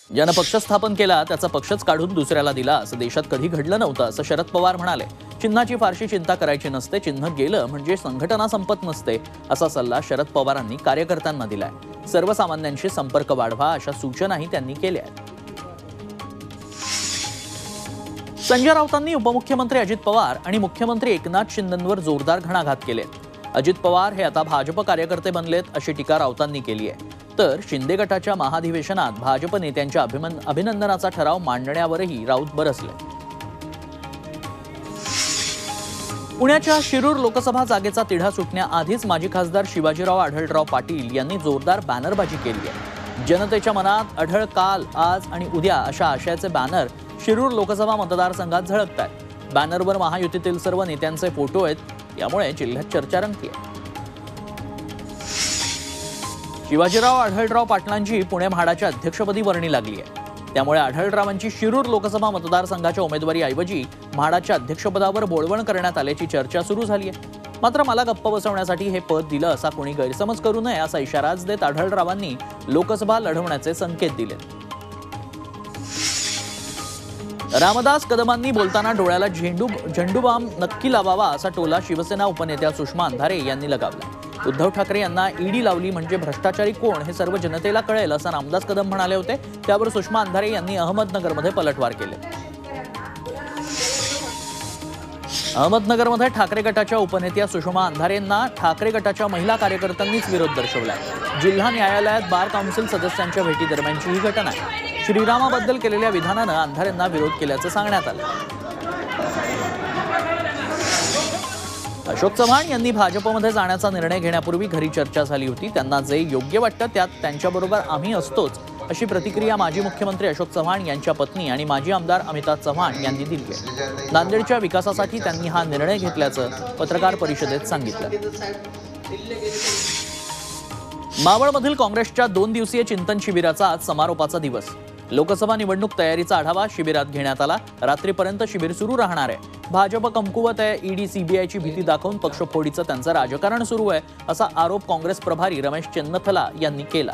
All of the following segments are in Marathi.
ज्यानं पक्ष स्थापन केला त्याचा पक्षच काढून दुसऱ्याला दिला असं देशात कधी घडलं नव्हतं असं शरद पवार म्हणाले। चिन्हाची फारशी चिंता करायची नसते, चिन्ह गेलं म्हणजे संघटना संपत नसते असा सल्ला शरद पवारांनी कार्यकर्त्यांना दिलाय। सर्वसामान्यांशी संपर्क वाढवा अशा सूचनाही त्यांनी केल्या आहेत। संजय राऊतांनी उपमुख्यमंत्री अजित पवार आणि मुख्यमंत्री एकनाथ शिंदेंवर जोरदार घणाघात केलेत। अजित पवार हे आता भाजप कार्यकर्ते बनलेत अशी टीका राऊतांनी केली आहे। तर शिंदे गटाच्या महाधिवेशनात भाजप नेत्यांच्या अभिनंदनाचा ठराव मांडण्यावरही राऊत बरसले। पुण्याच्या शिरूर लोकसभा जागेचा तिढा सुटण्याआधीच माजी खासदार शिवाजीराव आढळराव पाटील यांनी जोरदार बॅनरबाजी केली आहे। जनतेच्या मनात आढळ काल, आज आणि उद्या अशा आशयाचे बॅनर शिरूर लोकसभा मतदारसंघात झळकतात। बॅनरवर महायुतीतील सर्व नेत्यांचे फोटो आहेत, यामुळे जिल्ह्यात चर्चा रंगतीये। शिवाजीराव आढळराव पाटलांची पुणे म्हाडाच्या अध्यक्षपदी वर्णी लागली आहे। त्यामुळे आढळरावांची शिरूर लोकसभा मतदारसंघाच्या उमेदवारीऐवजी म्हाडाच्या अध्यक्षपदावर बोलवण करण्यात आल्याची चर्चा सुरू झाली आहे। मात्र मला गप्प बसवण्यासाठी हे पद दिलं असा कोणी गैरसमज करू नये असा इशाराच देत आढळरावांनी लोकसभा लढवण्याचे संकेत दिले। रामदास कदमांनी बोलताना डोळ्याला झेंडूबाम नक्की लावावा असा टोला शिवसेना उपनेत्या सुषमा अंधारे यांनी लगावला। उद्धव ठाकरे यांना ईडी लावली म्हणजे भ्रष्टाचारी कोण हे सर्व जनतेला कळेल असं रामदास कदम म्हणाले होते। त्यावर सुषमा अंधारे यांनी अहमदनगरमध्ये पलटवार केले। अहमदनगरमध्ये ठाकरे गटाच्या उपनेत्या सुषमा अंधारेंना ठाकरे गटाच्या महिला कार्यकर्त्यांनीच विरोध दर्शवलाय। जिल्हा न्यायालयात बार काउन्सिल सदस्यांच्या भेटीदरम्यानची ही घटना आहे। श्रीरामाबद्दल केलेल्या विधानानं अंधारेंना विरोध केल्याचं सांगण्यात आलं। अशोक चव्हाण यांनी भाजपमध्ये जाण्याचा निर्णय घेण्यापूर्वी घरी चर्चा झाली होती। त्यांना जे योग्य वाटतं त्यात त्यांच्याबरोबर आम्ही असतोच अशी प्रतिक्रिया माजी मुख्यमंत्री अशोक चव्हाण यांच्या पत्नी आणि माजी आमदार अमिता चव्हाण यांनी दिली आहे। नांदेडच्या विकासासाठी त्यांनी हा निर्णय घेतल्याचं पत्रकार परिषदेत सांगितलं। मावळमधील काँग्रेसच्या 2 दिवसीय चिंतन शिबिराचा आज समारोपाचा दिवस। लोकसभा निवडणूक तयारीचा आढावा शिबिरात घेण्यात आला। रात्रीपर्यंत शिबिर सुरू राहणार आहे। भाजप कमकुवत आहे, ईडी सीबीआयची भीती दाखवून पक्षफोडीचं त्यांचं राजकारण सुरू आहे असा आरोप काँग्रेस प्रभारी रमेश चन्नथला यांनी केला।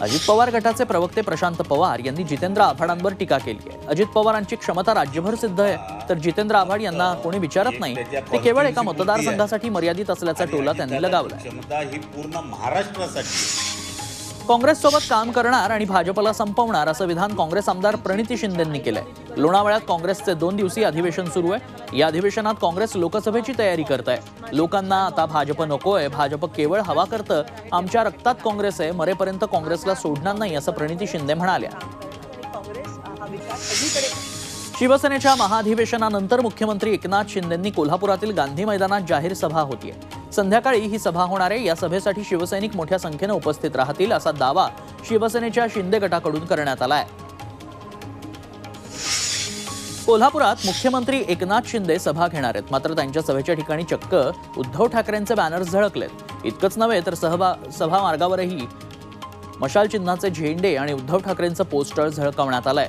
अजित पवार गटाचे प्रवक्ते प्रशांत पवार यांनी जितेंद्र आव्हाडांवर टीका केली आहे। अजित पवारांची क्षमता राज्यभर सिद्ध आहे, तर जितेंद्र आव्हाड यांना कोणी विचारत नाही, ते केवळ एका मतदारसंघासाठी मर्यादित असल्याचा टोला त्यांनी लगावला। क्षमता ही पूर्ण महाराष्ट्रासाठी काँग्रेससोबत काम करणार आणि भाजपला संपवणार असं विधान काँग्रेस आमदार प्रणिती शिंदेंनी केलंय। लोणावळ्यात काँग्रेसचे 2 दिवसीय अधिवेशन सुरू आहे। या अधिवेशनात काँग्रेस लोकसभेची तयारी करत आहे। लोकांना आता भाजप नकोय, भाजप केवळ हवा करतं, आमच्या रक्तात काँग्रेस आहे, मरेपर्यंत काँग्रेसला सोडणार नाही असं प्रणिती शिंदे म्हणाल्या। शिवसेनेच्या महाधिवेशनानंतर मुख्यमंत्री एकनाथ शिंदेंनी कोल्हापुरातील गांधी मैदानात जाहीर सभा होतीये। संध्याकाळी ही सभा होणार आहे। या सभेसाठी शिवसैनिक मोठ्या संख्येने उपस्थित राहतील असा दावा शिवसेनेच्या शिंदे गटाकडून करण्यात आलाय। कोल्हापुरात मुख्यमंत्री एकनाथ शिंदे सभा घेणार आहेत, मात्र त्यांच्या सभेच्या ठिकाणी चक्क उद्धव ठाकरेंचे बॅनर्स झळकलेत। इतकंच नव्हे तर सभा मार्गावरही मशाल चिन्हाचे झेंडे आणि उद्धव ठाकरेंचं पोस्टर झळकावण्यात आलंय।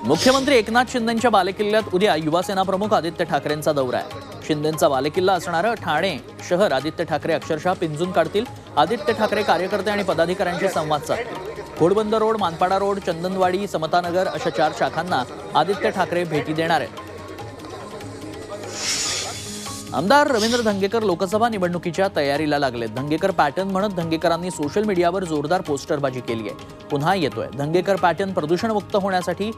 मुख्यमंत्री एकनाथ शिंदेंच्या बालेकिल्ल्यात उद्या युवासेना प्रमुख आदित्य ठाकरेंचा दौरा आहे। शिंदेंचा बालेकिल्ला असणारं ठाणे शहर आदित्य ठाकरे अक्षरशः पिंजून काढतील। आदित्य ठाकरे कार्यकर्ते आणि पदाधिकाऱ्यांशी संवाद साधतील। घोडबंदर रोड, मानपाडा रोड, चंदनवाडी, समतानगर अशा 4 शाखांना आदित्य ठाकरे भेटी देणार आहेत। आमदार रवींद्र धंगेकर लोकसभा निवडणुकीच्या तयारीला लागलेत। धंगेकर पॅटर्न म्हणत धंगेकरांनी सोशल मीडियावर जोरदार पोस्टरबाजी केली आहे। पुन्हा येतोय धंगेकर पॅटर्न प्रदूषणमुक्त होण्यासाठी,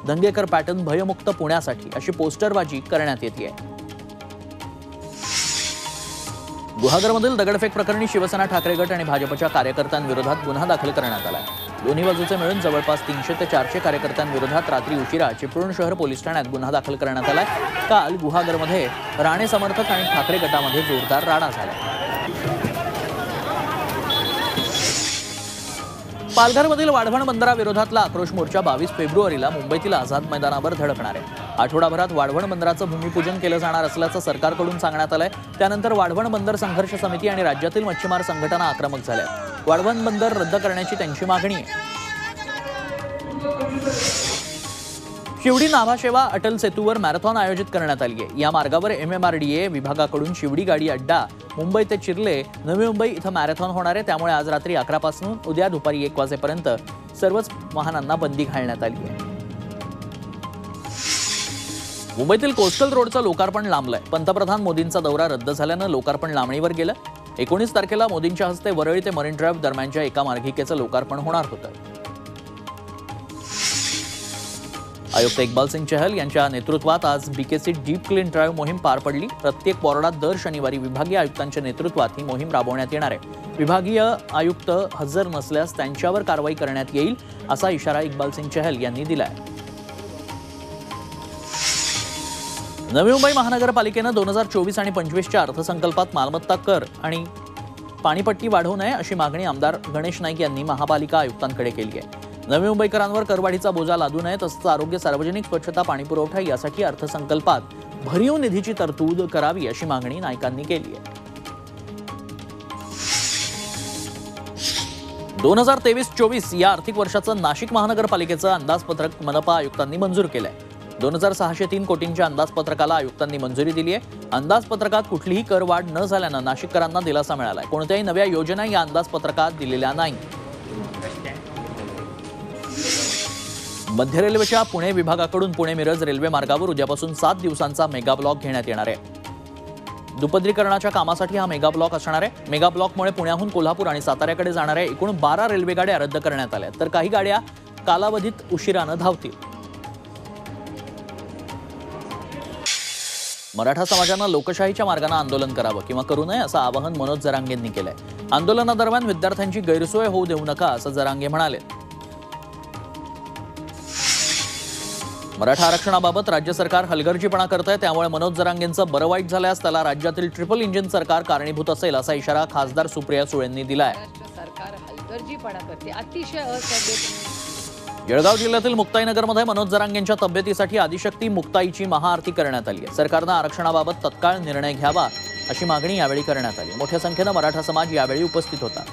धंगेकर पॅटर्न भयमुक्त पुण्यासाठी अशी पोस्टरबाजी करण्यात येते। गुहागरमधील दगडफेक प्रकरणी शिवसेना ठाकरे गट आणि भाजपच्या कार्यकर्त्यांविरोधात गुन्हा दाखल करण्यात आला आहे। दोन्ही बाजूचे मिळून जवळपास 300 ते 400 कार्यकर्त्यांविरोधात रात्री उशिरा चिपळूण शहर पोलीस ठाण्यात गुन्हा दाखल करण्यात आलाय। काल गुहागरमध्ये राणे समर्थक आणि ठाकरे गटामध्ये जोरदार राडा झाला। पालघरमधील वाढवण बंदराविरोधातला आक्रोश मोर्चा 22 फेब्रुवारीला मुंबईतील आझाद मैदानावर धडकणार आहे। आठवडाभरात वाढवण बंदराचं भूमिपूजन केलं जाणार असल्याचं सरकारकडून सांगण्यात आलंय। त्यानंतर वाढवण बंदर संघर्ष समिती आणि राज्यातील मच्छीमार संघटना आक्रमक झाल्या। वाढवण बंदर रद्द करण्याची त्यांची मागणी आहे। शिवडी नाभाशेवा अटल सेतूवर मॅरेथॉन आयोजित करण्यात आली आहे। या मार्गावर MMRDA विभागाकडून शिवडी गाडी अड्डा, मुंबई ते चिर्ले, नवी मुंबई इथं मॅरेथॉन होणार आहे। त्यामुळे आज रात्री 11 पासून उद्या दुपारी 1 वाजेपर्यंत सर्वच वाहनांना बंदी घालण्यात आली आहे। मुंबईतील कोस्टल रोडचं लोकार्पण लांबलंय। पंतप्रधान मोदींचा दौरा रद्द झाल्यानं लोकार्पण लांबणीवर गेलं। 19 तारखेला मोदींच्या हस्ते वरळी ते मरीन ड्राईव्ह दरम्यानच्या एका मार्गिकेचं लोकार्पण होणार होतं। आयुक्त इक्बाल सिंग चहल यांच्या नेतृत्वात आज BKC डीप क्लीन ड्राईव्ह मोहीम पार पडली। प्रत्येक वॉर्डात दर शनिवारी विभागीय आयुक्तांच्या नेतृत्वात ही मोहीम राबवण्यात येणार आहे। विभागीय आयुक्त हजर नसल्यास त्यांच्यावर कारवाई करण्यात येईल असा इशारा इक्बाल सिंग चहल यांनी दिलाय। नवी मुंबई महानगरपालिकेनं 2024 आणि 25च्या अर्थसंकल्पात मालमत्ता कर आणि पाणीपट्टी वाढवू नये अशी मागणी आमदार गणेश नाईक यांनी महापालिका आयुक्तांकडे केली आहे। नवी मुंबईकरांवर करवाढीचा बोजा लादू नये, तसंच आरोग्य, सार्वजनिक स्वच्छता, पाणीपुरवठा यासाठी अर्थसंकल्पात भरीव निधीची तरतूद करावी अशी मागणी नाईकांनी केली आहे। 2023-24 या आर्थिक वर्षाचं नाशिक महानगरपालिकेचं अंदाजपत्रक मनपा आयुक्तांनी मंजूर केलंय। 2603 कोटींच्या अंदाजपत्रकाला आयुक्तांनी मंजुरी दिली आहे। अंदाजपत्रकात कुठलीही करवाढ न झाल्यानं नाशिककरांना दिलासा मिळालाय। कोणत्याही नव्या योजना या अंदाजपत्रकात दिलेल्या नाही। मध्य रेल्वेच्या पुणे विभागाकडून पुणे मिरज रेल्वे मार्गावर उद्यापासून 7 दिवसांचा मेगा ब्लॉक घेण्यात येणार आहे। दुपदरीकरणाच्या कामासाठी हा मेगा ब्लॉक असणार आहे। मेगा ब्लॉकमुळे पुण्याहून कोल्हापूर आणि साताऱ्याकडे जाणाऱ्या एकूण 12 रेल्वे गाड्या रद्द करण्यात आल्या, तर काही गाड्या कालावधीत उशिरानं धावतील। मराठा समाजानं लोकशाहीच्या मार्गाने आंदोलन करावं किंवा करू नये असं आवाहन मनोज जरांगेंनी केलंय। आंदोलनादरम्यान विद्यार्थ्यांची गैरसोय होऊ देऊ नका असं जरांगे म्हणाले। मराठा आरक्षणाबाबत राज्य सरकार हलगर्जीपणा करतंय, त्यामुळे मनोज जरांगेंचं बरं वाईट झाल्यास त्याला राज्यातील ट्रिपल इंजिन सरकार कारणीभूत असेल असा इशारा खासदार सुप्रिया सुळेंनी दिलाय। सरकार हलगर्जीपणा करते, अतिशय असभ्य। जळगाव जिल्ह्यातील मुक्ताईनगरमध्ये मनोज जरांगेंच्या तब्येतीसाठी आदिशक्ती मुक्ताईची महाआरती करण्यात आली आहे। सरकारनं आरक्षणाबाबत तत्काळ निर्णय घ्यावा अशी मागणी यावेळी करण्यात आली। मोठ्या संख्येनं मराठा समाज यावेळी उपस्थित होता।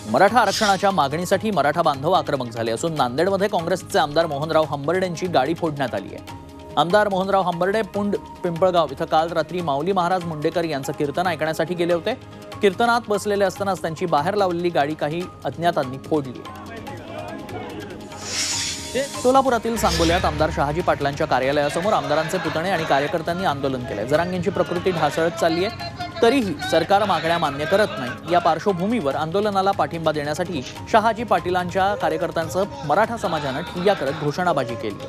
मराठा आरक्षणाच्या मागणीसाठी मराठा बांधव आक्रमक झाले असून नांदेडमध्ये काँग्रेसचे आमदार मोहनराव हंबर्डेंची गाडी फोडण्यात आली आहे। आमदार मोहनराव हंबर्डे पुंड पिंपळगाव इथं काल रात्री माऊली महाराज मुंडेकर यांचं कीर्तन ऐकण्यासाठी गेले होते। कीर्तनात बसलेले असतानाच त्यांची बाहेर लावलेली गाडी काही अज्ञातांनी फोडली। सोलापुरातील सांगोल्यात आमदार शहाजी पाटलांच्या कार्यालयासमोर आमदारांचे पुतणे आणि कार्यकर्त्यांनी आंदोलन केले। जरांगेंची प्रकृती ढासळत चालली आहे, तरीही सरकार मागण्या मान्य करत नाही। या पार्श्वभूमीवर आंदोलनाला पाठिंबा देण्यासाठी शहाजी पाटीलांच्या कार्यकर्त्यांसह मराठा समाजानं ठिय्या करत घोषणाबाजी केली।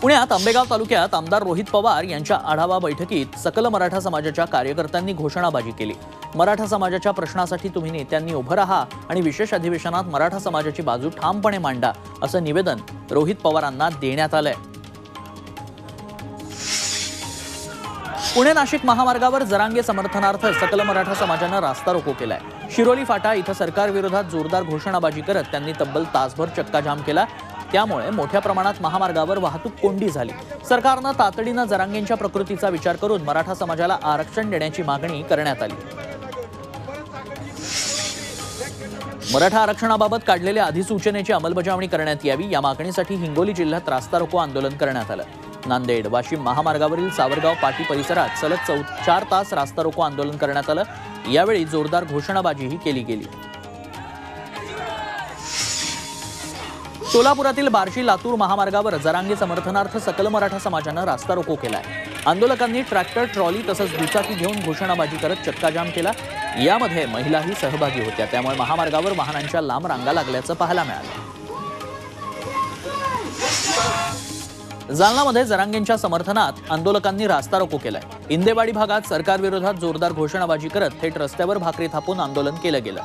पुण्यात आंबेगाव तालुक्यात आमदार रोहित पवार यांच्या आढावा बैठकीत सकल मराठा समाजाच्या कार्यकर्त्यांनी घोषणाबाजी केली। मराठा समाजाच्या प्रश्नासाठी तुम्ही नेत्यांनी उभं राहा आणि विशेष अधिवेशनात मराठा समाजाची बाजू ठामपणे मांडा असं निवेदन रोहित पवारांना देण्यात आलंय। पुणे नाशिक महामार्गावर जरांगे समर्थनार्थ सकल मराठा समाजानं रास्ता रोको केलाय। शिरोली फाटा इथं सरकारविरोधात जोरदार घोषणाबाजी करत त्यांनी तब्बल तासभर चक्काजाम केला। त्यामुळे मोठ्या प्रमाणात महामार्गावर वाहतूक कोंडी झाली। सरकारनं तातडीनं जरांगेंच्या प्रकृतीचा विचार करून मराठा समाजाला आरक्षण देण्याची मागणी करण्यात आली। मराठा आरक्षणाबाबत काढलेल्या अधिसूचनेची अंमलबजावणी करण्यात यावी या मागणीसाठी हिंगोली जिल्ह्यात रास्ता रोको आंदोलन करण्यात आलं। नांदेड वाशिम महामार्गावरील सावरगाव पाटी परिसरात सलग 4 तास रास्ता रोको आंदोलन करण्यात आलं। यावेळी जोरदार घोषणाबाजीही केली गेली। सोलापुरातील बार्शी लातूर महामार्गावर जरांगे समर्थनार्थ सकल मराठा समाजानं रास्ता रोको केलाय। आंदोलकांनी ट्रॅक्टर, ट्रॉली तसंच दुचाकी घेऊन घोषणाबाजी करत चक्काजाम केला। यामध्ये महिलाही सहभागी होत्या, त्यामुळे महामार्गावर वाहनांच्या लांब रांगा लागल्याचं पाहायला मिळालं। जालनामध्ये जरांगेंच्या समर्थनात आंदोलकांनी रास्ता रोको केलाय। इंदेवाडी भागात सरकारविरोधात जोरदार घोषणाबाजी करत थेट रस्त्यावर भाकरी थापून आंदोलन केलं गेलं।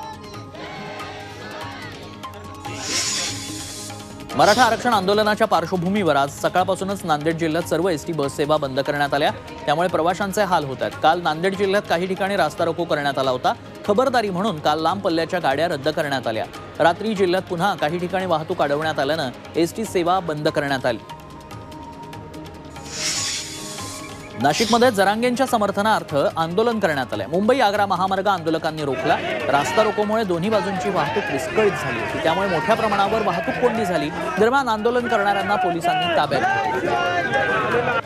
मराठा आरक्षण आंदोलनाच्या पार्श्वभूमीवर आज सकाळपासूनच नांदेड जिल्ह्यात सर्व एसटी बस सेवा बंद करण्यात आल्या, त्यामुळे प्रवाशांचे हाल होत आहेत। काल नांदेड जिल्ह्यात काही ठिकाणी रास्ता रोको करण्यात आला होता। खबरदारी म्हणून काल लांब पल्ल्याच्या गाड्या रद्द करण्यात आल्या। रात्री जिल्ह्यात पुन्हा काही ठिकाणी वाहतूक अडवण्यात आल्यानं एसटी सेवा बंद करण्यात आली। नाशिकमध्ये जरांगेंच्या समर्थनार्थ आंदोलन करण्यात आलंय. मुंबई आग्रा महामार्ग आंदोलकांनी रोखला. रास्ता रोकोमुळे दोन्ही बाजूंची वाहतूक विस्कळीत झाली होती, त्यामुळे मोठ्या प्रमाणावर वाहतूक कोंडी झाली. दरम्यान आंदोलन करणाऱ्यांना पोलिसांनी ताब्यात घेतलं.